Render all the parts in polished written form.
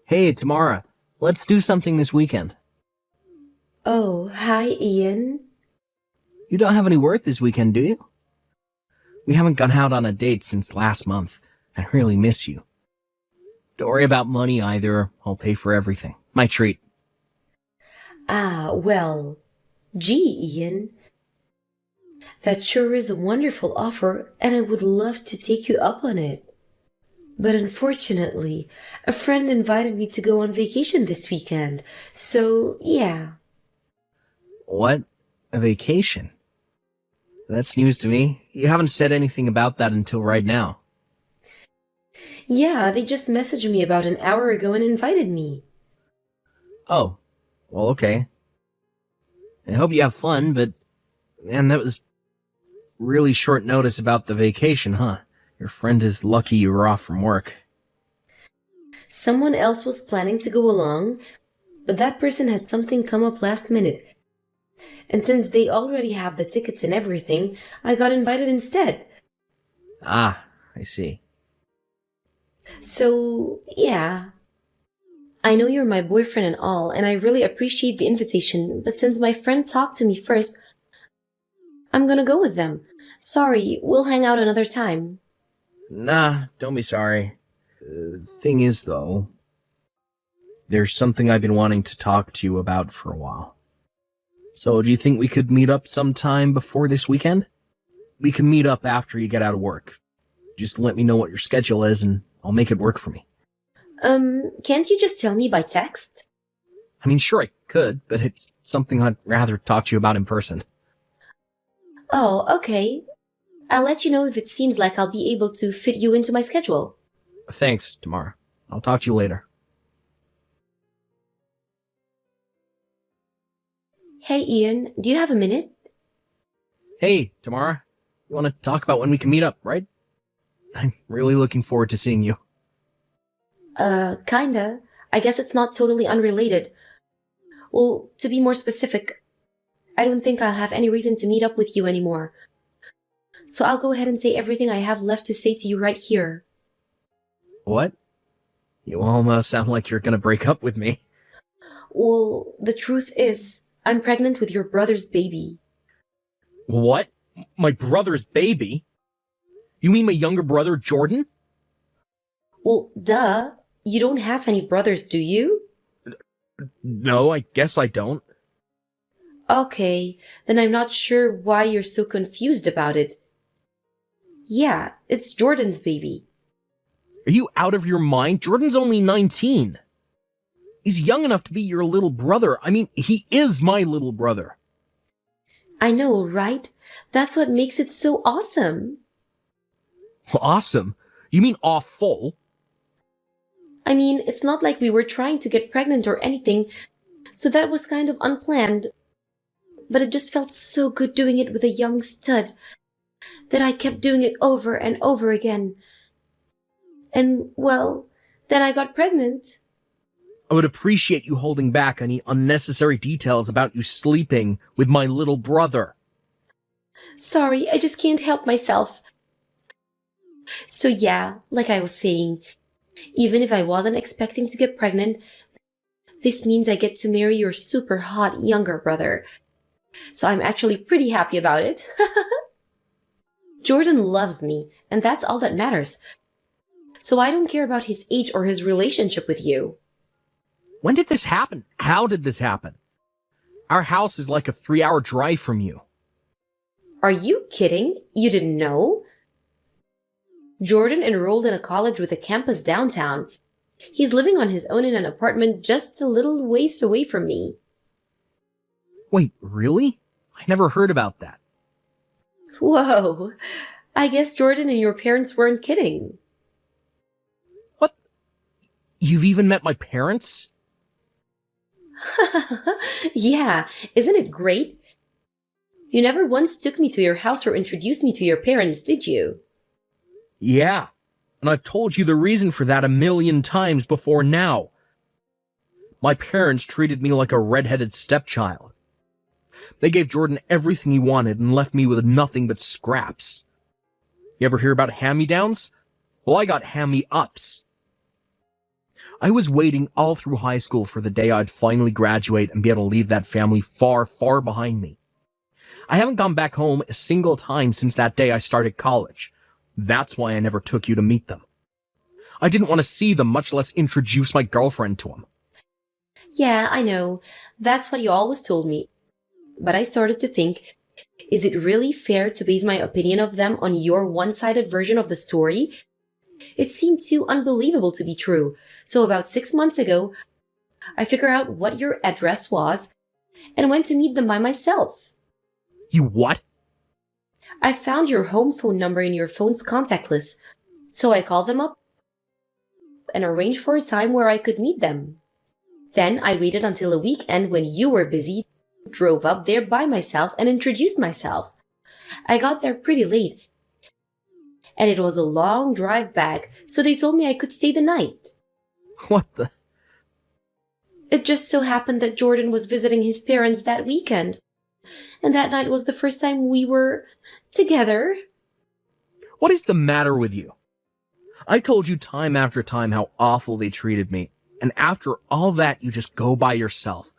Hey, Tamara, let's do something this weekend. Oh, hi, Ian. You don't have any work this weekend, do you? We haven't gone out on a date since last month. I really miss you. Don't worry about money either. I'll pay for everything. My treat. Well, gee, Ian, that sure is a wonderful offer, and I would love to take you up on it. But unfortunately, a friend invited me to go on vacation this weekend, so yeah. What? A vacation? That's news to me. You haven't said anything about that until right now. Yeah, they just messaged me about an hour ago and invited me. Oh, well, okay. I hope you have fun, but man, that was really short notice about the vacation, huh? Your friend is lucky you were off from work. Someone else was planning to go along, but that person had something come up last minute. And since they already have the tickets and everything, I got invited instead. Ah, I see. So, yeah. I know you're my boyfriend and all, and I really appreciate the invitation, but since my friend talked to me first, I'm gonna go with them. Sorry, we'll hang out another time. Nah, don't be sorry. Thing is, though, there's something I've been wanting to talk to you about for a while. So, do you think we could meet up sometime before this weekend? We can meet up after you get out of work. Just let me know what your schedule is and I'll make it work for me. Can't you just tell me by text? I mean, sure I could, but it's something I'd rather talk to you about in person. Oh, okay. I'll let you know if it seems like I'll be able to fit you into my schedule. Thanks, Tamara. I'll talk to you later. Hey, Ian, do you have a minute? Hey, Tamara. You want to talk about when we can meet up, right? I'm really looking forward to seeing you. Kinda. I guess it's not totally unrelated. Well, to be more specific, I don't think I'll have any reason to meet up with you anymore. So I'll go ahead and say everything I have left to say to you right here. What? You almost sound like you're gonna break up with me. Well, the truth is, I'm pregnant with your brother's baby. What? My brother's baby? You mean my younger brother, Jordan? Well, duh. You don't have any brothers, do you? No, I guess I don't. Okay, then I'm not sure why you're so confused about it. Yeah, it's Jordan's baby. Are you out of your mind? Jordan's only 19. He's young enough to be your little brother. I mean, he is my little brother. I know, right? That's what makes it so awesome. Awesome. You mean awful? I mean, it's not like we were trying to get pregnant or anything, so that was kind of unplanned. But it just felt so good doing it with a young stud that I kept doing it over and over again. And, well, then I got pregnant. I would appreciate you holding back any unnecessary details about you sleeping with my little brother. Sorry, I just can't help myself. So yeah, like I was saying, even if I wasn't expecting to get pregnant, this means I get to marry your super hot younger brother. So I'm actually pretty happy about it. Jordan loves me, and that's all that matters. So I don't care about his age or his relationship with you. When did this happen? How did this happen? Our house is like a 3-hour drive from you. Are you kidding? You didn't know? Jordan enrolled in a college with a campus downtown. He's living on his own in an apartment just a little ways away from me. Wait, really? I never heard about that. Whoa, I guess Jordan and your parents weren't kidding. What? You've even met my parents? Yeah, isn't it great? You never once took me to your house or introduced me to your parents, did you? Yeah, and I've told you the reason for that a million times before now. My parents treated me like a red-headed stepchild. They gave Jordan everything he wanted and left me with nothing but scraps. You ever hear about hand-me-downs? Well, I got hand-me-ups. I was waiting all through high school for the day I'd finally graduate and be able to leave that family far, far behind me. I haven't gone back home a single time since that day I started college. That's why I never took you to meet them. I didn't want to see them, much less introduce my girlfriend to them. Yeah, I know. That's what you always told me. But I started to think, is it really fair to base my opinion of them on your one-sided version of the story? It seemed too unbelievable to be true. So about 6 months ago, I figured out what your address was and went to meet them by myself. You what? I found your home phone number in your phone's contact list, so I called them up and arranged for a time where I could meet them. Then I waited until a weekend when you were busy, drove up there by myself and introduced myself. I got there pretty late, and it was a long drive back, so they told me I could stay the night. What the? It just so happened that Jordan was visiting his parents that weekend, and that night was the first time we were together. What is the matter with you? I told you time after time how awful they treated me, and after all that, you just go by yourself.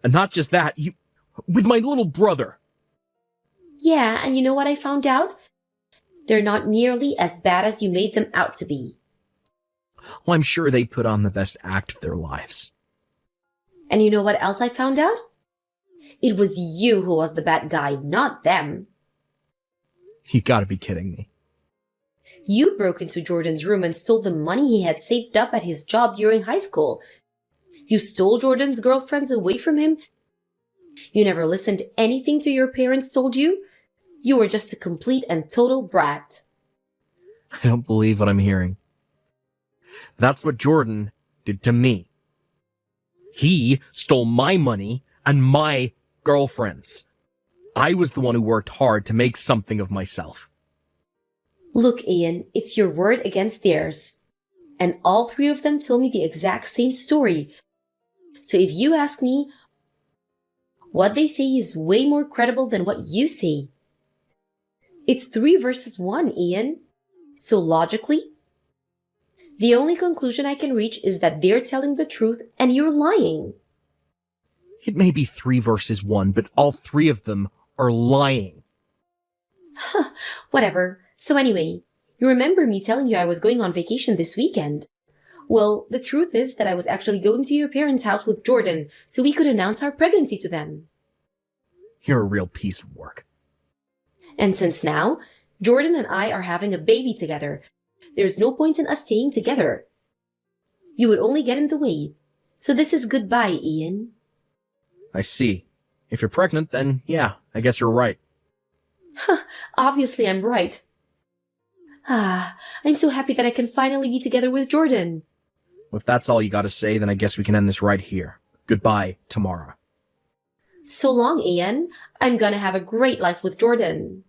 And not just that, you... with my little brother. Yeah, and you know what I found out? They're not nearly as bad as you made them out to be. Well, I'm sure they put on the best act of their lives. And you know what else I found out? It was you who was the bad guy, not them. You gotta be kidding me. You broke into Jordan's room and stole the money he had saved up at his job during high school. You stole Jordan's girlfriends away from him. You never listened to anything to your parents told you. You were just a complete and total brat. I don't believe what I'm hearing. That's what Jordan did to me. He stole my money and my girlfriend's. I was the one who worked hard to make something of myself. Look, Ian, it's your word against theirs. And all three of them told me the exact same story. So if you ask me, what they say is way more credible than what you say. It's 3 versus 1, Ian. So logically, the only conclusion I can reach is that they're telling the truth and you're lying. It may be 3 versus 1, but all 3 of them are lying. Whatever. So anyway, you remember me telling you I was going on vacation this weekend? Well, the truth is that I was actually going to your parents' house with Jordan so we could announce our pregnancy to them. You're a real piece of work. And since now, Jordan and I are having a baby together, there's no point in us staying together. You would only get in the way. So this is goodbye, Ian. I see. If you're pregnant, then yeah, I guess you're right. Obviously I'm right. I'm so happy that I can finally be together with Jordan. If that's all you gotta say, then I guess we can end this right here. Goodbye, Tamara. So long, Ian. I'm gonna have a great life with Jordan.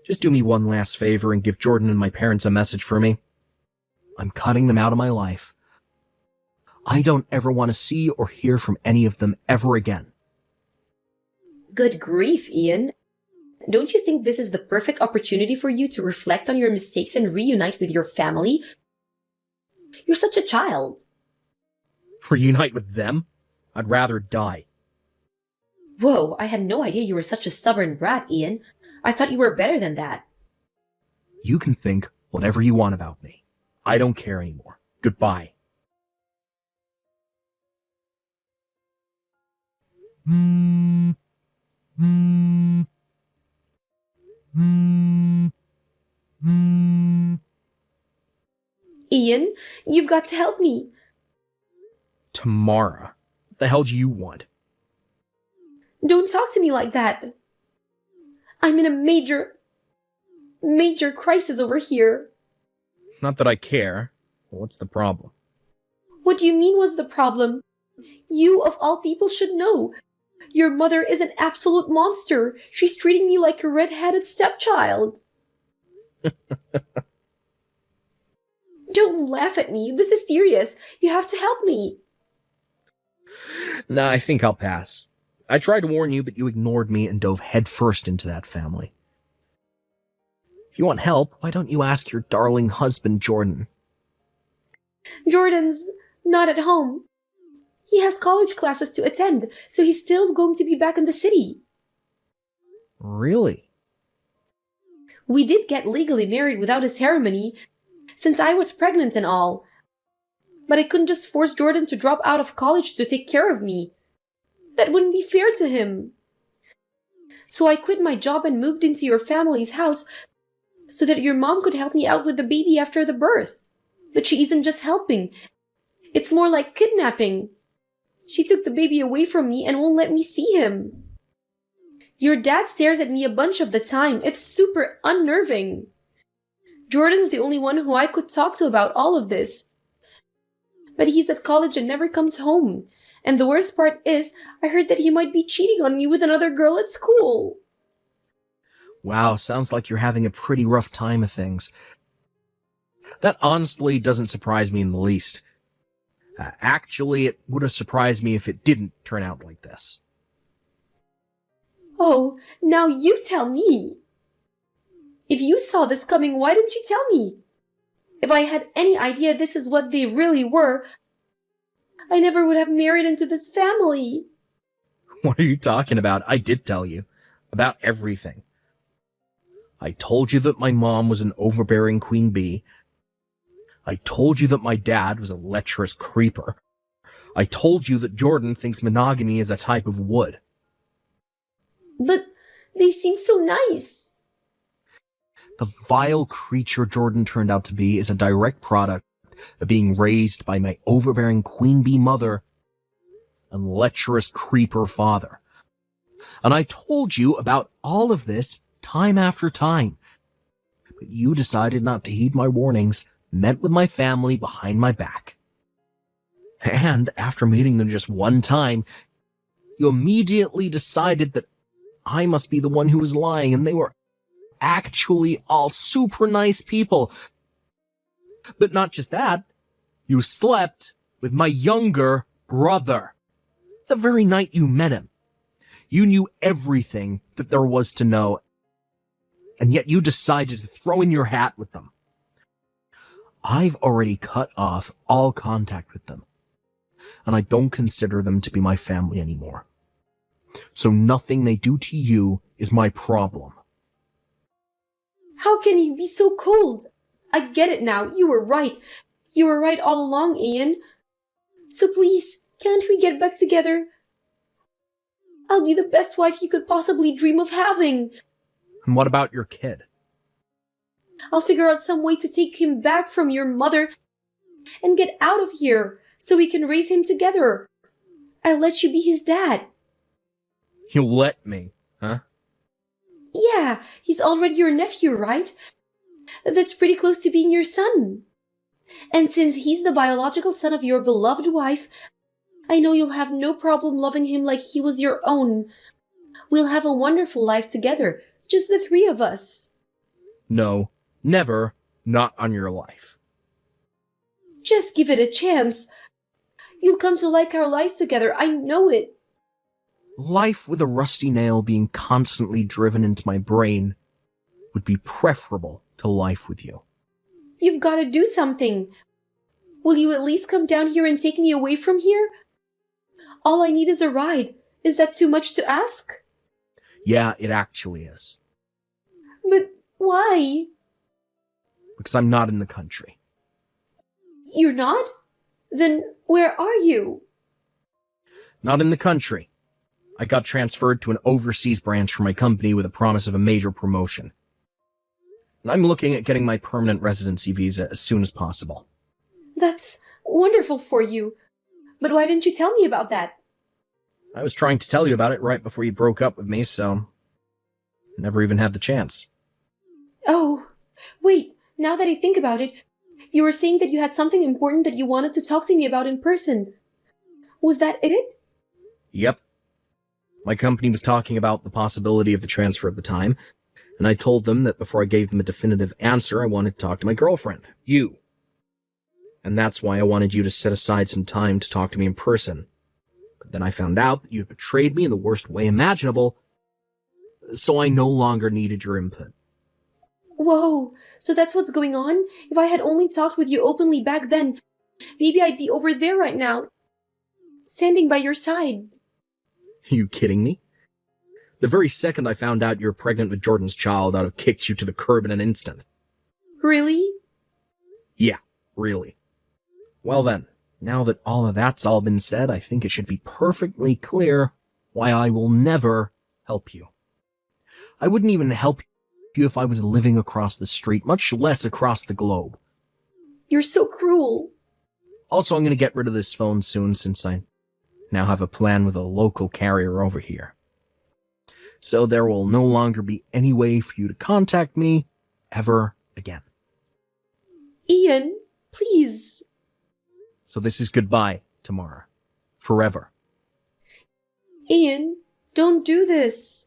Just do me one last favor and give Jordan and my parents a message for me. I'm cutting them out of my life. I don't ever want to see or hear from any of them ever again. Good grief, Ian. Don't you think this is the perfect opportunity for you to reflect on your mistakes and reunite with your family? You're such a child. Reunite with them? I'd rather die. Whoa, I had no idea you were such a stubborn brat, Ian. I thought you were better than that. You can think whatever you want about me. I don't care anymore. Goodbye. Ian, you've got to help me. Tamara, what the hell do you want? Don't talk to me like that. I'm in a major crisis over here. Not that I care. What's the problem? What do you mean was the problem? You, of all people, should know. Your mother is an absolute monster. She's treating me like a red-headed stepchild. Don't laugh at me. This is serious. You have to help me. Nah, I think I'll pass. I tried to warn you, but you ignored me and dove headfirst into that family. If you want help, why don't you ask your darling husband, Jordan? Jordan's not at home. He has college classes to attend, so he's still going to be back in the city. Really? We did get legally married without a ceremony, since I was pregnant and all. But I couldn't just force Jordan to drop out of college to take care of me. That wouldn't be fair to him. So I quit my job and moved into your family's house so that your mom could help me out with the baby after the birth. But she isn't just helping. It's more like kidnapping. She took the baby away from me and won't let me see him. Your dad stares at me a bunch of the time. It's super unnerving. Jordan's the only one who I could talk to about all of this. But he's at college and never comes home. And the worst part is, I heard that he might be cheating on me with another girl at school. Wow, sounds like you're having a pretty rough time of things. That honestly doesn't surprise me in the least. Actually, it would have surprised me if it didn't turn out like this. Oh, now you tell me. If you saw this coming, why didn't you tell me? If I had any idea this is what they really were, I never would have married into this family. What are you talking about? I did tell you. About everything. I told you that my mom was an overbearing queen bee. I told you that my dad was a lecherous creeper. I told you that Jordan thinks monogamy is a type of wood. But they seem so nice. The vile creature Jordan turned out to be is a direct product of being raised by my overbearing queen bee mother and lecherous creeper father. And I told you about all of this time after time. But you decided not to heed my warnings, met with my family behind my back. And after meeting them just one time, you immediately decided that I must be the one who was lying, and they were actually all super nice people. But not just that, you slept with my younger brother. The very night you met him. You knew everything that there was to know, and yet you decided to throw in your hat with them. I've already cut off all contact with them, and I don't consider them to be my family anymore. So nothing they do to you is my problem. How can you be so cold? I get it now. You were right. You were right all along, Ian. So please, can't we get back together? I'll be the best wife you could possibly dream of having. And what about your kid? I'll figure out some way to take him back from your mother and get out of here so we can raise him together. I'll let you be his dad. You'll let me, huh? Yeah, he's already your nephew, right? That's pretty close to being your son. And since he's the biological son of your beloved wife, I know you'll have no problem loving him like he was your own. We'll have a wonderful life together, just the three of us. No, never, not on your life. Just give it a chance. You'll come to like our lives together, I know it. Life with a rusty nail being constantly driven into my brain would be preferable to life with you. You've got to do something. Will you at least come down here and take me away from here? All I need is a ride. Is that too much to ask? Yeah, it actually is. But why? Because I'm not in the country. You're not? Then where are you? Not in the country. I got transferred to an overseas branch for my company with a promise of a major promotion. And I'm looking at getting my permanent residency visa as soon as possible. That's wonderful for you. But why didn't you tell me about that? I was trying to tell you about it right before you broke up with me, so never even had the chance. Oh, wait, now that I think about it, you were saying that you had something important that you wanted to talk to me about in person. Was that it? Yep. My company was talking about the possibility of the transfer at the time, and I told them that before I gave them a definitive answer, I wanted to talk to my girlfriend, you. And that's why I wanted you to set aside some time to talk to me in person. But then I found out that you had betrayed me in the worst way imaginable, so I no longer needed your input. Whoa, so that's what's going on? If I had only talked with you openly back then, Maybe I'd be over there right now, standing by your side. You kidding me? The very second I found out you're pregnant with Jordan's child, I'd have kicked you to the curb in an instant. Really? Yeah, really. Well then, now that all of that's all been said, I think it should be perfectly clear why I will never help you. I wouldn't even help you if I was living across the street, much less across the globe. You're so cruel. Also, I'm going to get rid of this phone soon since I now have a plan with a local carrier over here. So there will no longer be any way for you to contact me ever again. Ian, please. So this is goodbye, Tamara. Forever. Ian, don't do this.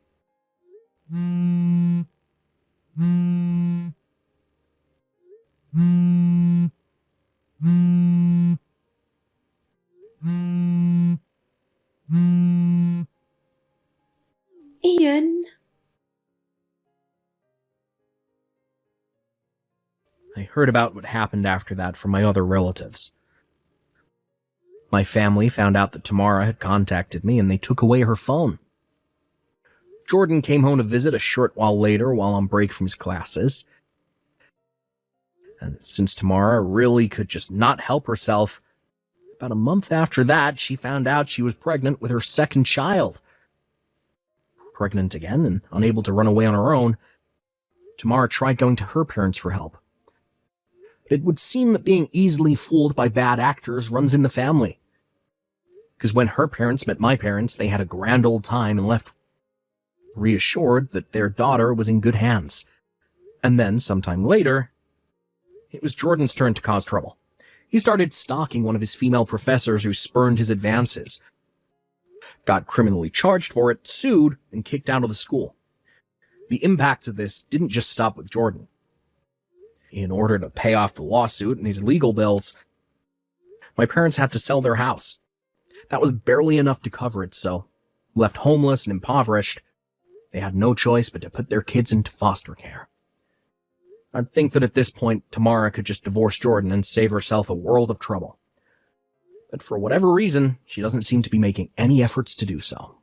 Ian. I heard about what happened after that from my other relatives. My family found out that Tamara had contacted me and they took away her phone. Jordan came home to visit a short while later while on break from his classes. And since Tamara really could just not help herself, about a month after that, she found out she was pregnant with her second child. Pregnant again and unable to run away on her own, Tamara tried going to her parents for help. But it would seem that being easily fooled by bad actors runs in the family. Because when her parents met my parents, they had a grand old time and left reassured that their daughter was in good hands. And then, sometime later, it was Jordan's turn to cause trouble. He started stalking one of his female professors who spurned his advances, got criminally charged for it, sued, and kicked out of the school. The impacts of this didn't just stop with Jordan. In order to pay off the lawsuit and his legal bills, my parents had to sell their house. That was barely enough to cover it, so, left homeless and impoverished, they had no choice but to put their kids into foster care. I'd think that at this point, Tamara could just divorce Jordan and save herself a world of trouble. But for whatever reason, she doesn't seem to be making any efforts to do so.